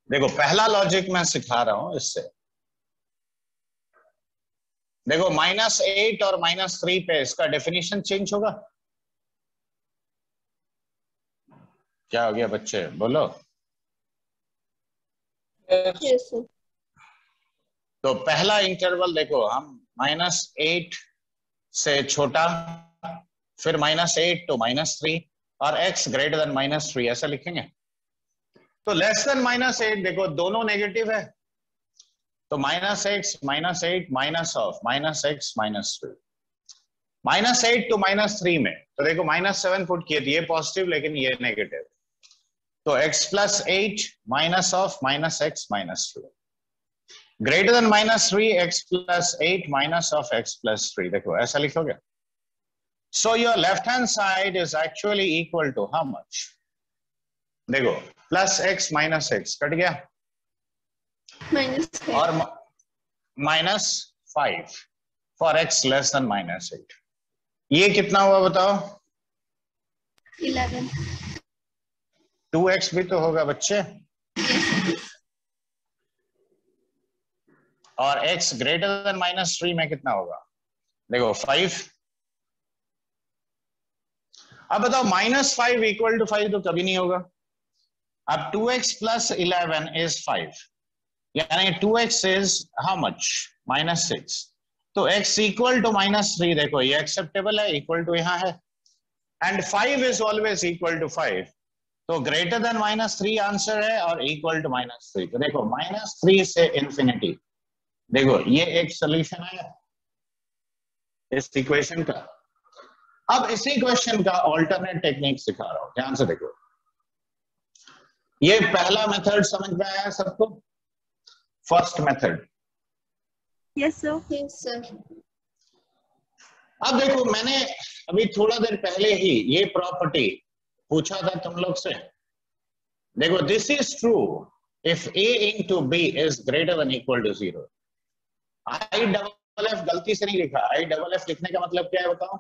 देखो पहला लॉजिक मैं सिखा रहा हूं इससे। देखो -8 और -3 पे इसका डेफिनेशन चेंज होगा। क्या हो गया बच्चे, बोलो। Yes, sir. तो पहला इंटरवल देखो हम -8 से छोटा, फिर -8 to -3 और x ग्रेटर देन -3 ऐसा लिखेंगे। तो लेस देन -8 देखो दोनों नेगेटिव है, तो -x -8 minus of -x -3। -8 to -3 में तो देखो -7 पुट किए थे, ये पॉजिटिव लेकिन ये नेगेटिव। तो x + 8 minus of -x -3 greater than -3 x + 8 minus of x + 3। देखो ऐसा लिखोगे। So your left hand side is actually equal to how much? देखो +x -x कट गया -5. और -5 फॉर x लेस देन -8। ये कितना हुआ बताओ? 11. 2x भी तो होगा बच्चे, और x ग्रेटर देन -3 में कितना होगा? देखो 5। अब बताओ -5 इक्वल टू 5 तो कभी नहीं होगा। अब 2x + 11 इज 5, यानी 2x इज हाउ मच? -6। तो x इक्वल टू -3 देखो ये एक्सेप्टेबल है, इक्वल टू यहां है, and 5 is always equal to 5। तो ग्रेटर देन -3 आंसर है और इक्वल टू -3। तो देखो -3 से इंफिनिटी। देखो ये एक सॉल्यूशन है इस इक्वेशन का। अब इसी क्वेश्चन का ऑल्टरनेट टेक्निक सिखा रहा हूं, ध्यान से देखो। ये पहला मेथड समझ में आया सबको? First method. Yes, sir. Yes, sir. अब देखो मैंने अभी थोड़ा देर पहले ही ये प्रॉपर्टी पूछा था तुम लोग से। देखो this is true if a into b is greater than equal to 0। IFF गलती से नहीं लिखा। IFF लिखने का मतलब क्या है बताओ?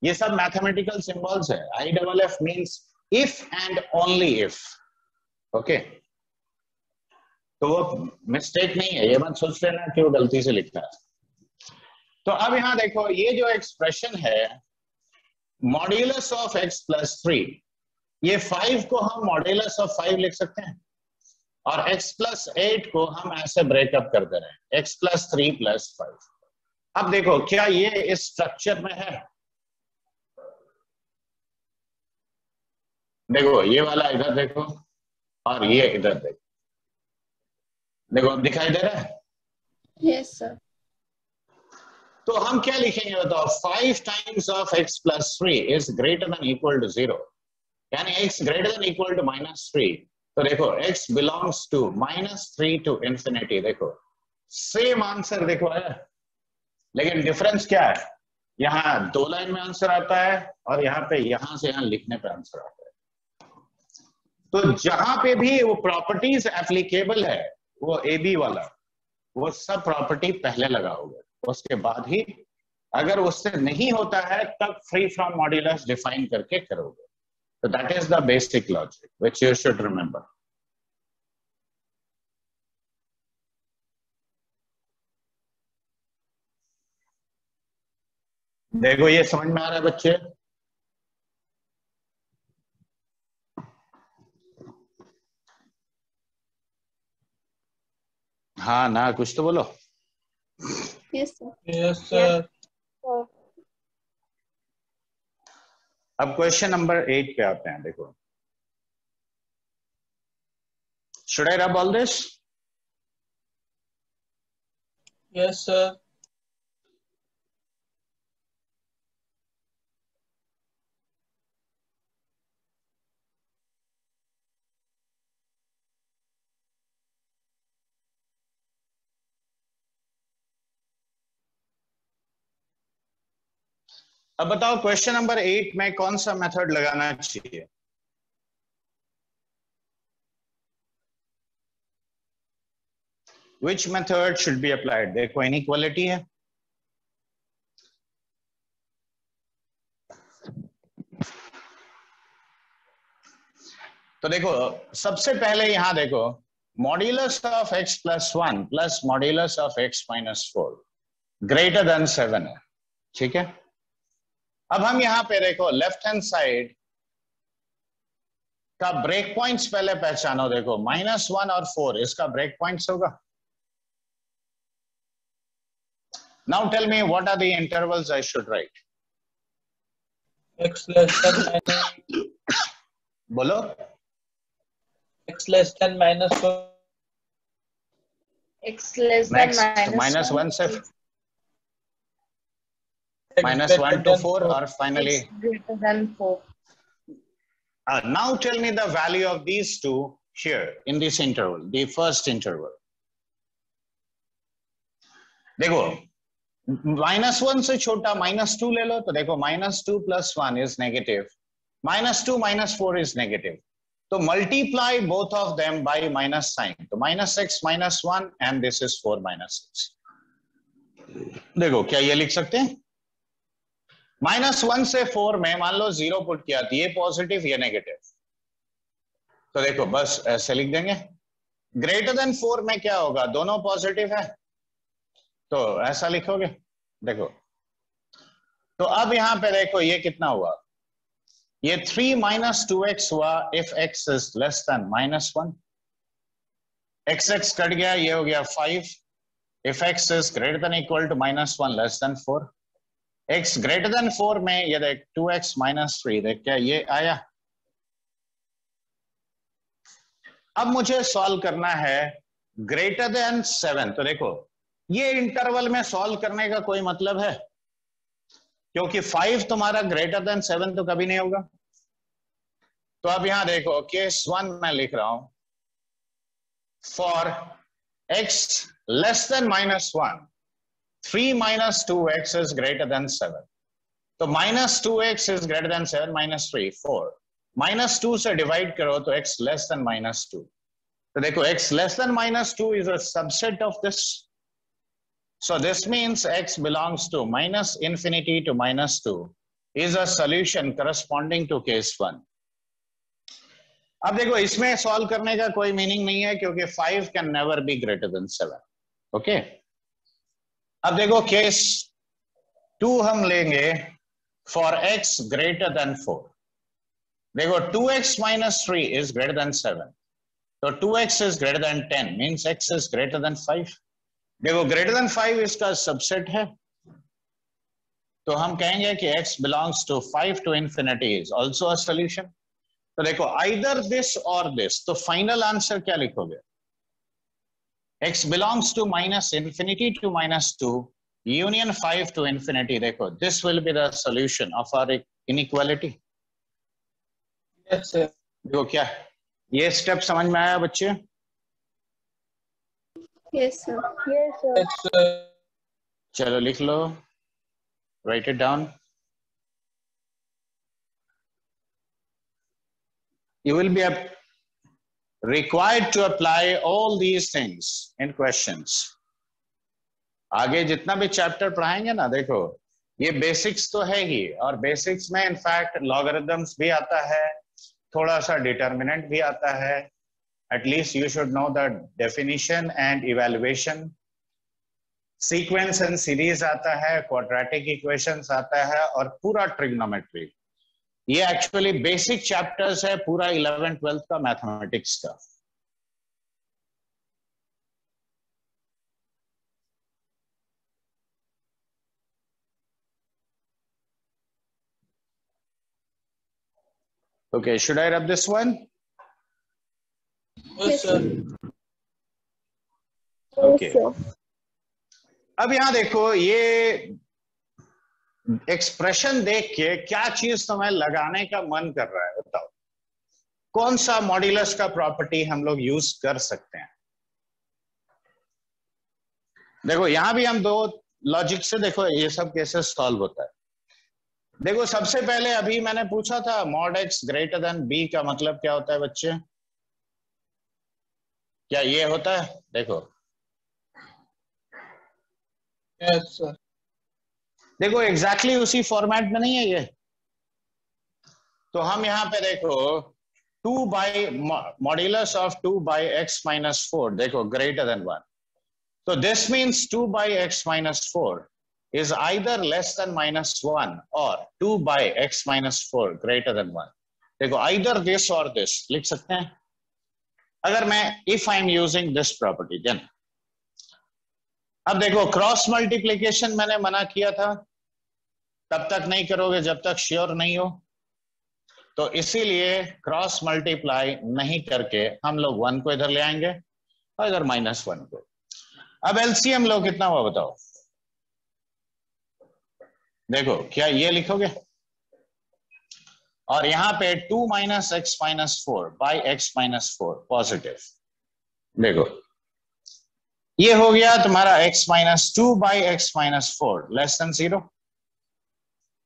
ये सब मैथमेटिकल सिंबल्स है। IFF means if and only if. Okay, तो वो मिस्टेक नहीं है, ये मत सोच लेना कि वो गलती से लिखा है। तो अब यहां देखो ये जो एक्सप्रेशन है मॉड्यूलस ऑफ x + 3, ये 5 को हम मॉड्यूलस ऑफ 5 लिख सकते हैं और x + 8 को हम ऐसे ब्रेकअप कर दे रहे हैं, x + 3 + 5। अब देखो क्या ये इस स्ट्रक्चर में है? देखो ये वाला इधर देखो और ये इधर देखो, देखो अब दिखाई दे रहा है? Yes, sir. तो हम क्या लिखेंगे बताओ? 5 times of x plus 3 is greater than equal to 0, यानी x greater than equal to -3। तो देखो x belongs to -3 to infinity. देखो सेम आंसर देखो है, लेकिन डिफरेंस क्या है? यहाँ 2 लाइन में आंसर आता है और यहाँ पे यहां से यहां लिखने पे आंसर आता है। तो जहां पे भी वो प्रॉपर्टीज एप्लीकेबल है, वो ए बी वाला, वो सब प्रॉपर्टी पहले लगाओगे, उसके बाद ही अगर उससे नहीं होता है तब फ्री फ्रॉम मॉड्यूलस डिफाइन करके करोगे। तो that is the basic logic which you should remember. देखो ये समझ में आ रहा है बच्चे? हाँ ना, कुछ तो बोलो। Yes, sir. Yes, sir. अब क्वेश्चन नंबर 8 पे आते हैं। देखो, शुड आई रब ऑल दिस? Yes, sir. अब बताओ क्वेश्चन नंबर 8 में कौन सा मेथड लगाना चाहिए? Which method should be applied? देखो इनइक्वालिटी है, तो देखो सबसे पहले यहां देखो modulus of x plus 1 plus modulus of x minus 4 greater than 7 है, ठीक है। अब हम यहां पे देखो लेफ्ट हैंड साइड का ब्रेक पॉइंट्स पहले पहचानो। देखो -1 और 4 इसका ब्रेक पॉइंट्स होगा। Now tell me what are the intervals I should write? X less than minus. बोलो। X less than -4. X less than next -1 से -1 to 4 और finally X greater than 4. now tell me the value of these two here in this interval, the first interval. देखो -1 से छोटा -2 ले लो, तो देखो -2 + 1 is negative, -2 - 4 is negative, तो multiply both of them by minus sign, तो -x - 1 and this is 4 - 6। देखो क्या ये लिख सकते हैं? -1 से 4 में मान लो 0 पुट किया, तो ये पॉजिटिव ये नेगेटिव, तो देखो बस ऐसे लिख देंगे। ग्रेटर देन 4 में क्या होगा? दोनों पॉजिटिव है, तो ऐसा लिखोगे। देखो तो अब यहां पे देखो ये कितना हुआ? ये 3 - 2x हुआ if x is less than -1। x cut गया, ये हो गया 5 if x is greater than equal to -1 less than 4। x greater than 4 में ये देख 2x - 3, देख क्या ये आया। अब मुझे सॉल्व करना है ग्रेटर देन 7, तो देखो ये इंटरवल में सॉल्व करने का कोई मतलब है? क्योंकि 5 तुम्हारा ग्रेटर देन 7 तो कभी नहीं होगा। तो अब यहां देखो केस 1 मैं लिख रहा हूं, for x less than -1 3 - 2x is greater than 7, तो -2x is greater than 7 - 3 4, -2 से डिवाइड करो तो x less than -2, तो देखो x less than -2 is a subset of this, so this means x belongs to -infinity to -2 is a solution corresponding to case 1। अब देखो इसमें solve करने का कोई मीनिंग नहीं है क्योंकि 5 can never be greater than 7, okay. अब देखो केस 2 हम लेंगे फॉर x greater than 4। देखो 2x - 3 is greater than 7, तो 2x is greater than 10 means x is greater than 5। देखो greater than 5 इसका सबसेट है, तो हम कहेंगे कि x belongs to 5 to infinity is also a solution। तो देखो आइदर दिस और दिस, तो फाइनल आंसर क्या लिखोगे? x belongs to minus infinity to minus 2 union 5 to infinity. देखो this will be the solution of our inequality. Yes, sir. देखो क्या ये स्टेप समझ में आया बच्चे? Yes, sir. Yes, sir. Yes, sir. चलो लिख लो, write it down. You will be required to apply all these things in questions. आगे जितना भी चैप्टर पढ़ाएंगे ना, देखो ये बेसिक्स तो है ही, और बेसिक्स में इनफैक्ट लॉगरिथम्स भी आता है, थोड़ा सा डिटर्मिनेंट भी आता है. At least you should know the definition and evaluation. Sequence and series आता है, क्वाड्रेटिक इक्वेशंस आता है, और पूरा ट्रिग्नोमेट्री. ये एक्चुअली बेसिक चैप्टर्स है पूरा 11th-12th का मैथमेटिक्स का. Okay, should I rub this one? Yes, sir. Okay. Yes, sir. अब यहां देखो ये एक्सप्रेशन देख के क्या चीज तुम्हें लगाने का मन कर रहा है, बताओ. कौन सा मॉड्यूलस का प्रॉपर्टी हम लोग यूज कर सकते हैं? देखो यहां भी हम दो लॉजिक से देखो ये सब केसेस सॉल्व होता है. देखो सबसे पहले अभी मैंने पूछा था mod x greater than b का मतलब क्या होता है बच्चे? क्या ये होता है? देखो Yes, sir. देखो एग्जैक्टली उसी फॉर्मेट में नहीं है ये. तो हम यहाँ पे देखो 2 by modulus of 2 by x minus 4 देखो ग्रेटर देन 1. तो this means 2 by x minus 4 is either less than minus 1 or 2 by x minus 4 greater than 1. देखो either this or this लिख सकते हैं. अगर मैं if I am using this property then अब देखो क्रॉस मल्टीप्लीकेशन मैंने मना किया था, तब तक नहीं करोगे जब तक श्योर नहीं हो. तो इसीलिए क्रॉस मल्टीप्लाई नहीं करके हम लोग 1 को इधर ले आएंगे और इधर -1 को. अब एलसीएम लो कितना हुआ बताओ? देखो क्या ये लिखोगे और यहां पे 2 minus x minus 4 by x minus 4 positive. देखो ये हो गया तुम्हारा x minus 2 by x minus 4 less than 0.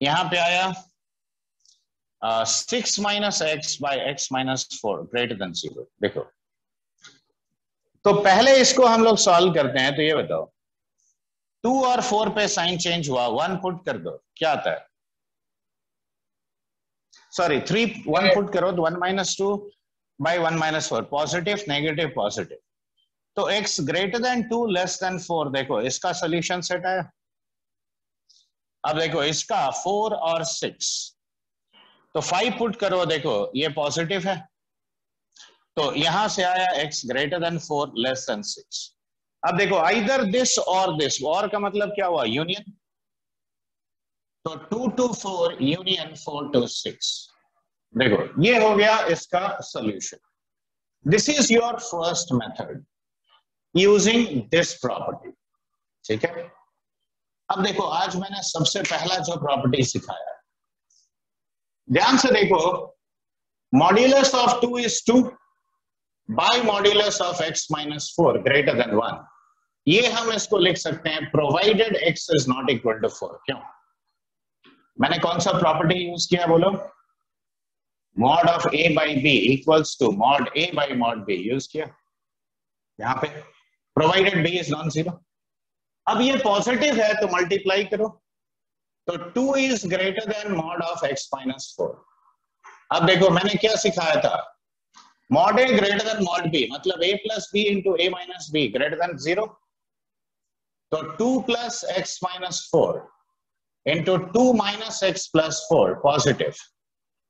यहां पे आया 6 minus x by x minus 4 greater than 0. देखो तो पहले इसको हम लोग सॉल्व करते हैं. तो ये बताओ 2 और 4 पे साइन चेंज हुआ, 1 पुट कर दो क्या आता है? सॉरी 3 1 पुट करो तो 1 minus 2 by 1 minus 4 positive negative positive. तो x greater than 2 less than 4 देखो इसका सोल्यूशन सेट आया. अब देखो इसका 4 और 6 तो 5 पुट करो, देखो ये पॉजिटिव है तो यहां से आया x greater then 4 less than 6. अब देखो आइदर दिस और दिस, और का मतलब क्या हुआ? यूनियन. तो 2 to 4 यूनियन 4 to 6. देखो ये हो गया इसका solution. This is your first method using this property. ठीक है. अब देखो आज मैंने सबसे पहला जो प्रॉपर्टी सिखाया है, ध्यान से देखो, modulus of 2 is 2 by modulus of x minus 4 greater than 1. ये हम इसको लिख सकते हैं provided x is not equal to 4. क्यों? मैंने कौन सा प्रॉपर्टी यूज किया बोलो? Mod of a by b equals to mod a by mod b use किया. यहां पे provided b is non zero. अब ये पॉजिटिव है तो मल्टीप्लाई करो, तो 2 is greater then mod of x minus 4. अब देखो मैंने क्या सिखाया था, mod a greater than mod b मतलब a plus b into a minus b greater than 0. तो 2 plus x minus 4 into 2 minus x plus 4 positive.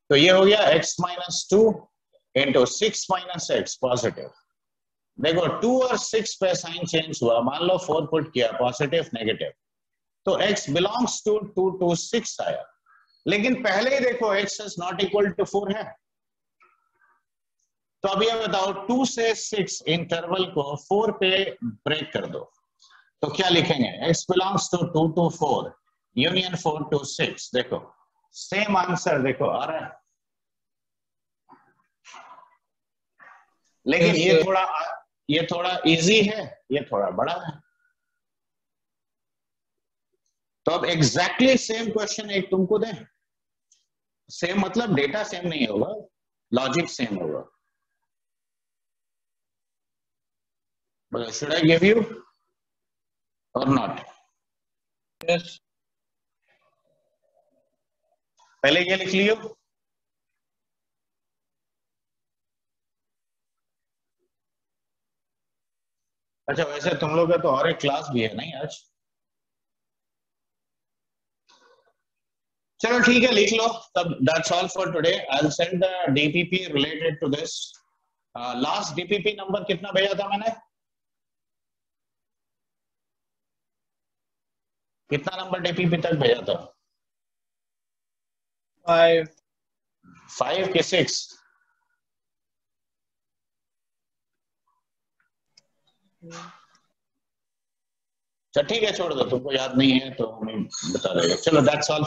तो ये हो गया x minus 2 into 6 minus x positive. देखो 2 और 6 पे साइन चेंज हुआ, मान लो 4 पुट किया पॉजिटिव नेगेटिव, तो x बिलोंग्स टू 2 to 6 आया. लेकिन पहले ही देखो x is not equal to 4 है, तो अब ये बताओ 2 से 6 इंटरवल को 4 पे ब्रेक कर दो, तो क्या लिखेंगे? x belongs to 2 to 4 union 4 to 6। देखो सेम आंसर देखो आ रहा है, लेकिन ये थोड़ा इजी है, ये थोड़ा बड़ा है। तो अब एग्जैक्टली सेम क्वेश्चन एक तुमको दें, सेम मतलब डेटा सेम नहीं होगा, लॉजिक सेम होगा। Should I give you or not? Yes. पहले ये लिख लियो। अच्छा वैसे तुम लोग का तो और एक क्लास भी है नहीं आज? चलो ठीक है लिख लो तब। That's all for today. I'll send the DPP related to this. Last DPP number कितना भेजा था मैंने? कितना नंबर डीपीपी तक भेजा था? 5 के 6? अच्छा ठीक है छोड़ दो, तुमको याद नहीं है तो हमें बता देगा। चलो दैट्स ऑल।